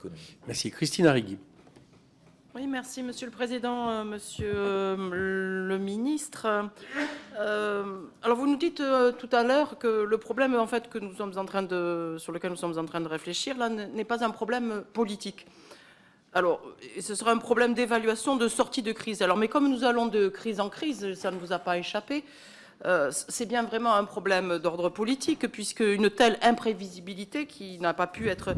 économique. Merci. Christine Arrigui. Oui, merci Monsieur le Président, Monsieur le Ministre. Alors vous nous dites tout à l'heure que le problème en fait que nous sommes en train sur lequel nous sommes en train de réfléchir là n'est pas un problème politique. Alors, ce sera un problème d'évaluation de sortie de crise. Alors, mais comme nous allons de crise en crise, ça ne vous a pas échappé, c'est bien vraiment un problème d'ordre politique, puisque une telle imprévisibilité qui n'a pas pu être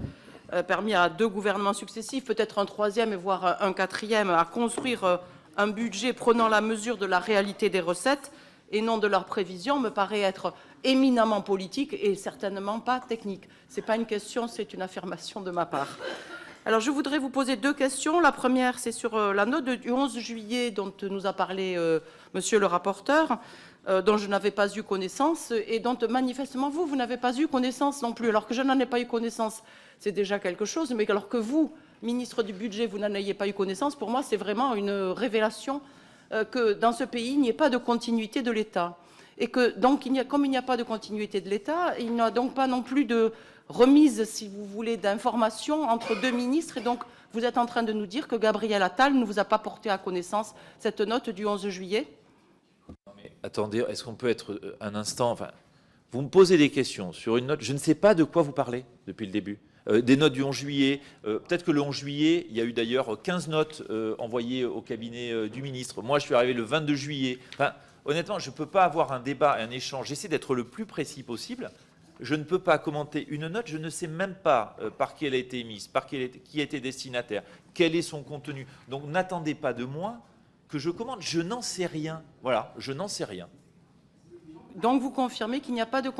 permis à 2 gouvernements successifs, peut-être un 3e et voire un 4e, à construire un budget prenant la mesure de la réalité des recettes et non de leurs prévisions, me paraît être éminemment politique et certainement pas technique. Ce n'est pas une question, c'est une affirmation de ma part. Alors, je voudrais vous poser 2 questions. La première, c'est sur la note du 11 juillet dont nous a parlé monsieur le rapporteur, dont je n'avais pas eu connaissance et dont manifestement vous n'avez pas eu connaissance non plus. Alors que je n'en ai pas eu connaissance, c'est déjà quelque chose, mais alors que vous, ministre du Budget, vous n'en ayez pas eu connaissance, pour moi, c'est vraiment une révélation que dans ce pays, il n'y ait pas de continuité de l'État. Et que, donc, comme il n'y a pas de continuité de l'État, il n'y a donc pas non plus de remise, si vous voulez, d'informations entre 2 ministres. Et donc, vous êtes en train de nous dire que Gabriel Attal ne vous a pas porté à connaissance cette note du 11 juillet. Non mais attendez, est-ce qu'on peut être un instant... Enfin, vous me posez des questions sur une note, je ne sais pas de quoi vous parlez depuis le début. Des notes du 11 juillet, peut-être que le 11 juillet, il y a eu d'ailleurs 15 notes envoyées au cabinet du ministre. Moi, je suis arrivé le 22 juillet. Enfin, honnêtement, je ne peux pas avoir un débat, un échange. J'essaie d'être le plus précis possible. Je ne peux pas commenter une note, je ne sais même pas par qui elle a été émise, qui était destinataire, quel est son contenu. Donc n'attendez pas de moi que je commente, je n'en sais rien. Voilà, je n'en sais rien. Donc vous confirmez qu'il n'y a pas de